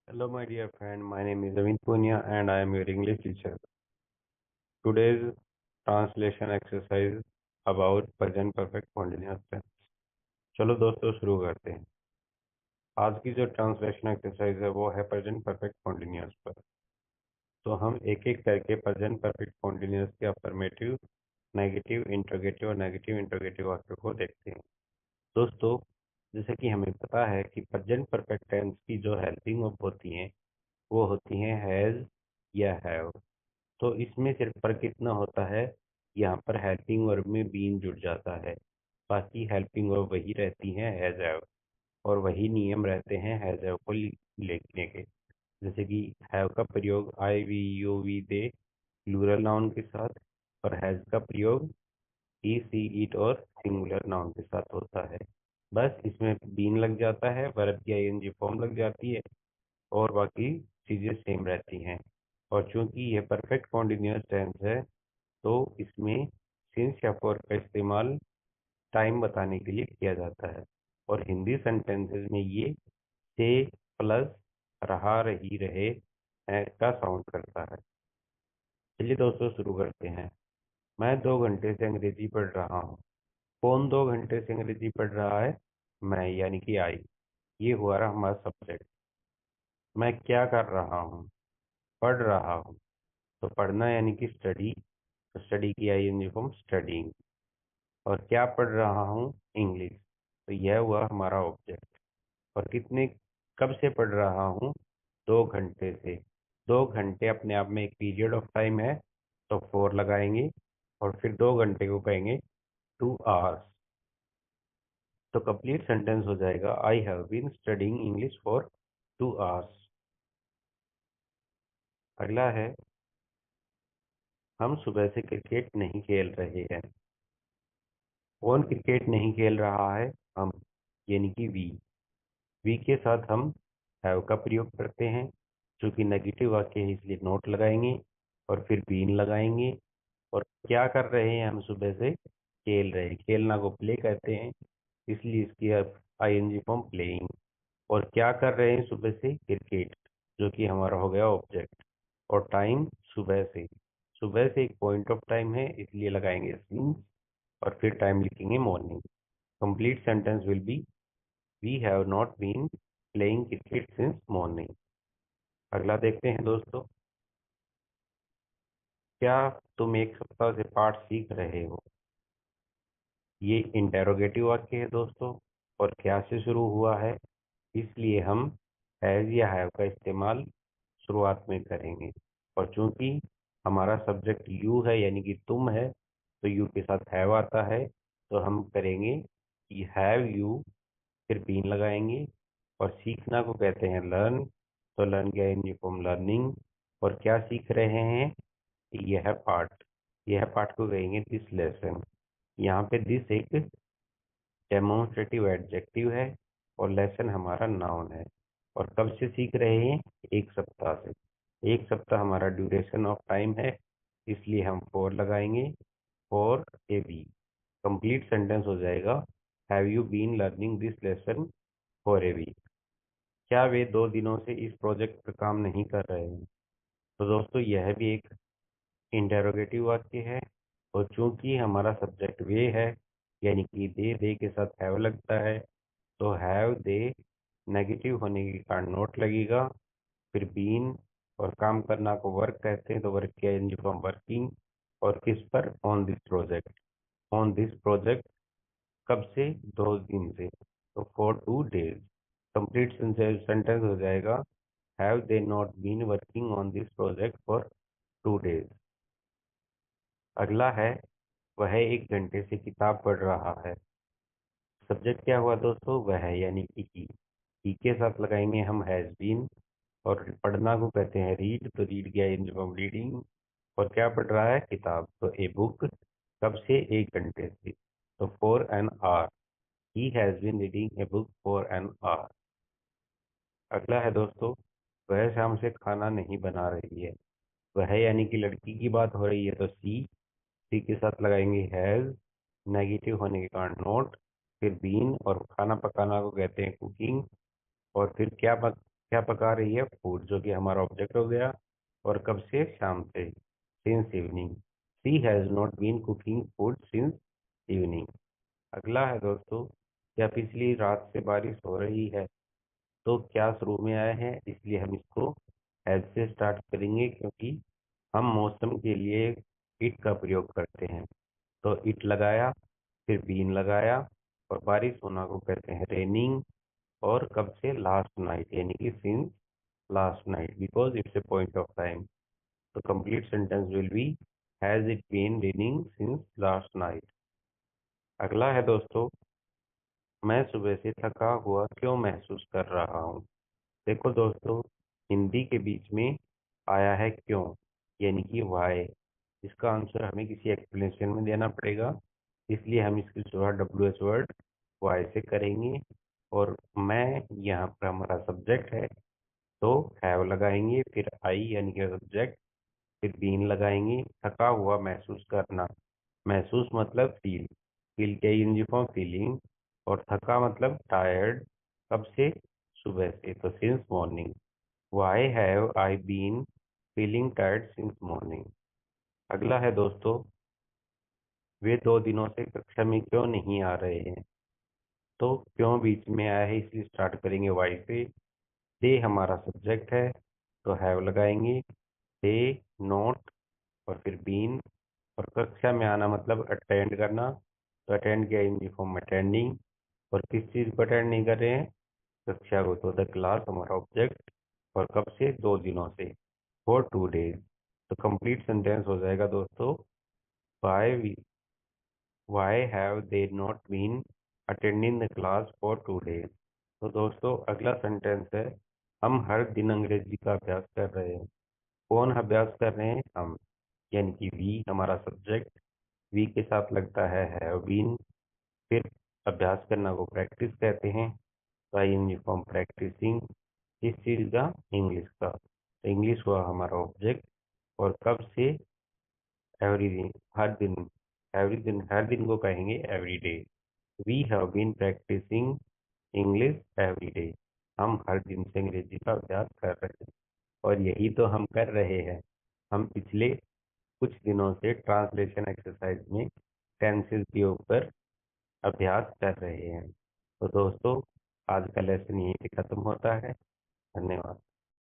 Hello, my dear friend. My name is Avin Punia and I am your English teacher. Today's translation exercise about present perfect continuous tense. चलो दोस्तों शुरू करते हैं। आज की जो ट्रांसलेशन एक्सरसाइज है वो है प्रेजेंट परफेक्ट कॉन्टिन्यूअस पर। तो हम एक एक करके प्रेजेंट परफेक्ट कॉन्टिन्यूअस के अफर्मेटिव, नेगेटिव, इंट्रोगेटिव और नेगेटिव इंट्रोगेटिव वाक्यों को देखते हैं। दोस्तों, जैसे कि हमें पता है कि प्रेजेंट परफेक्ट टेंस की जो हेल्पिंग वर्ब होती हैं वो होती हैं हैज या हैव। तो इसमें सिर्फ फर्क कितना होता है, यहाँ पर हेल्पिंग वर्ब में बीन जुड़ जाता है। बाकी हेल्पिंग वर्ब वही रहती हैं हैज हैव, और वही नियम रहते हैं हैज हैव को लिखने के। जैसे कि हैव का प्रयोग I we you we they plural noun के साथ, और हैज का प्रयोग ही सी इट और सिंगुलर नाउन के साथ होता है। बस इसमें बीन लग जाता है, वर्ब की आईएनजी फॉर्म लग जाती है, और बाकी चीज़ें सेम रहती हैं। और चूंकि यह परफेक्ट कॉन्टिन्यूअस टेंस है तो इसमें सिंस या फॉर का इस्तेमाल टाइम बताने के लिए किया जाता है, और हिंदी सेंटेंसेस में ये से प्लस रहा रही रहे का साउंड करता है। चलिए दोस्तों शुरू करते हैं। मैं 2 घंटे से अंग्रेजी पढ़ रहा हूँ। कौन 2 घंटे से अंग्रेजी पढ़ रहा है? मैं, यानी कि आई। ये हुआ रहा हमारा सब्जेक्ट। मैं क्या कर रहा हूँ? पढ़ रहा हूँ। तो पढ़ना यानी कि स्टडी, तो स्टडी की आईएनजी फॉर्म स्टडीइंग। और क्या पढ़ रहा हूँ? इंग्लिश। तो यह हुआ हमारा ऑब्जेक्ट। और कितने, कब से पढ़ रहा हूँ? 2 घंटे से। 2 घंटे अपने आप में एक पीरियड ऑफ टाइम है, तो 4 लगाएंगे, और फिर 2 घंटे को कहेंगे 2 आवर्स। तो कंप्लीट सेंटेंस हो जाएगा I have been studying English for 2 hours. अगला है हम सुबह से क्रिकेट नहीं खेल रहे हैं। कौन क्रिकेट नहीं खेल रहा है? हम, यानी कि वी के साथ हम हैव का प्रयोग करते हैं। चूंकि नेगेटिव वाक्य है इसलिए नोट लगाएंगे, और फिर बीन लगाएंगे। और क्या कर रहे हैं? हम सुबह से खेल रहे हैं। खेलना को प्ले कहते हैं, इसलिए इसकी आईएनजी फॉर्म प्लेइंग। और क्या कर रहे हैं सुबह से? क्रिकेट, जो कि हमारा हो गया ऑब्जेक्ट। और टाइम सुबह से। सुबह से एक पॉइंट ऑफ टाइम है इसलिए लगाएंगे सिंस, और फिर टाइम लिखेंगे morning. Complete sentence will be we have not been playing cricket since morning. अगला देखते हैं दोस्तों। क्या तुम एक सप्ताह से पाठ सीख रहे हो? ये इंटेरोगेटिव वाक्य है दोस्तों, और क्या से शुरू हुआ है, इसलिए हम हैज या हैव का इस्तेमाल शुरुआत में करेंगे। और चूंकि हमारा सब्जेक्ट यू है यानी कि तुम है, तो यू के साथ हैव आता है, तो हम करेंगे कि हैव यू, फिर बीन लगाएंगे। और सीखना को कहते हैं लर्न, तो लर्न का एनजी फॉर्म लर्निंग। और क्या सीख रहे हैं? यह पाठ। यह पाठ को कहेंगे दिस लेसन। यहाँ पे दिस एक डेमोन्स्ट्रेटिव एडजेक्टिव है, और लेसन हमारा नाउन है। और कब से सीख रहे हैं? एक सप्ताह से। एक सप्ताह हमारा ड्यूरेशन ऑफ टाइम है, इसलिए हम 4 लगाएंगे, for a week. Complete sentence हो जाएगा have you been learning this lesson for a week. क्या वे 2 दिनों से इस प्रोजेक्ट पर काम नहीं कर रहे हैं? तो दोस्तों यह भी एक इंटेरोगेटिव वाक्य है, और चूंकि हमारा सब्जेक्ट वे है यानी कि दे के साथ हैव लगता है, तो हैव दे नेगेटिव होने के कारण नोट लगेगा। फिर बीन, और काम करना को वर्क कहते हैं, तो वर्क किया इन फॉर्म वर्किंग। और किस पर? On this project. On this project कब से? 2 दिन से, तो फॉर 2 डेज। कंप्लीट सेंटेंस हो जाएगा have they not been working on this project for 2 days. अगला है वह 1 घंटे से किताब पढ़ रहा है। सब्जेक्ट क्या हुआ दोस्तों? वह, यानी कि ही के साथ लगाएंगे हम हैज बीन। और पढ़ना को कहते हैं रीड, तो रीड गया इन रीडिंग। और क्या पढ़ रहा है? किताब, तो ए बुक। कब से? 1 घंटे से, तो for an hour. He has been reading a book for an hour. अगला है दोस्तों वह शाम से खाना नहीं बना रही है। वह यानी कि लड़की की बात हो रही है, तो सी के साथ लगाएंगे हैज, नेगेटिव होने के कारण नोट, फिर बीन। और खाना पकाना को कहते हैं कुकिंग। और फिर क्या क्या पका रही है? फूड, जो कि हमारा ऑब्जेक्ट हो गया। और कब से? शाम से, since evening. She has not been cooking food since evening. अगला है दोस्तों, क्या पिछली रात से बारिश हो रही है? तो क्या शुरू में आए हैं, इसलिए हम इसको हैज से स्टार्ट करेंगे, क्योंकि हम मौसम के लिए इट का प्रयोग करते हैं। तो इट लगाया, फिर बीन लगाया, और बारिश होना को कहते हैं रेनिंग। और कब से? लास्ट नाइट, यानी कि since last night, because it's a point of time. तो complete sentence will be has it been raining since last night. अगला है दोस्तों, मैं सुबह से थका हुआ क्यों महसूस कर रहा हूँ? देखो दोस्तों, हिंदी के बीच में आया है क्यों, यानी कि वाई। इसका आंसर हमें किसी एक्सप्लेनेशन में देना पड़ेगा, इसलिए हम इसकी शुरुआत डब्ल्यू एच वर्ड वाई से करेंगे। और मैं, यहाँ पर हमारा सब्जेक्ट है, तो हैव लगाएंगे, फिर आई यानी कि सब्जेक्ट, फिर बीन लगाएंगे। थका हुआ महसूस करना, महसूस मतलब फील, फील के यूनिट फॉर्म फीलिंग। और थका मतलब टायर्ड। कब से? सुबह से, तो since morning. Why have I been feeling tired since morning. अगला है दोस्तों, वे 2 दिनों से कक्षा में क्यों नहीं आ रहे हैं? तो क्यों बीच में आया है, इसलिए स्टार्ट करेंगे वाई से। दे हमारा सब्जेक्ट है, तो हैव लगाएंगे। दे नोट, और फिर बीन। और कक्षा में आना मतलब अटेंड करना, तो अटेंड किया इन फॉर्म अटेंडिंग। और किस चीज़ को अटेंड नहीं कर रहे हैं? कक्षा को, तो द क्लास हमारा ऑब्जेक्ट। और कब से? 2 दिनों से, फॉर 2 डेज। तो कंप्लीट सेंटेंस हो जाएगा दोस्तों, why why have they not been attending the class for 2 days. तो दोस्तों अगला सेंटेंस है, हम हर दिन अंग्रेजी का अभ्यास कर रहे हैं। कौन अभ्यास कर रहे हैं? हम, यानी कि वी हमारा सब्जेक्ट। वी के साथ लगता है हैव बीन। फिर अभ्यास करना को प्रैक्टिस कहते हैं, तो I N G form practicing. इस चीज़ का? इंग्लिश का, तो इंग्लिश हुआ हमारा ऑब्जेक्ट। और कब से? एवरी दिन, हर दिन। एवरी दिन, हर दिन को कहेंगे every day. We have been practicing English every day. हम हर दिन से अंग्रेजी का अभ्यास कर रहे हैं। और यही तो हम कर रहे हैं। हम पिछले कुछ दिनों से ट्रांसलेशन एक्सरसाइज में टेंसेस के ऊपर अभ्यास कर रहे हैं। तो दोस्तों, आज का लेसन यहीं पे खत्म होता है। धन्यवाद।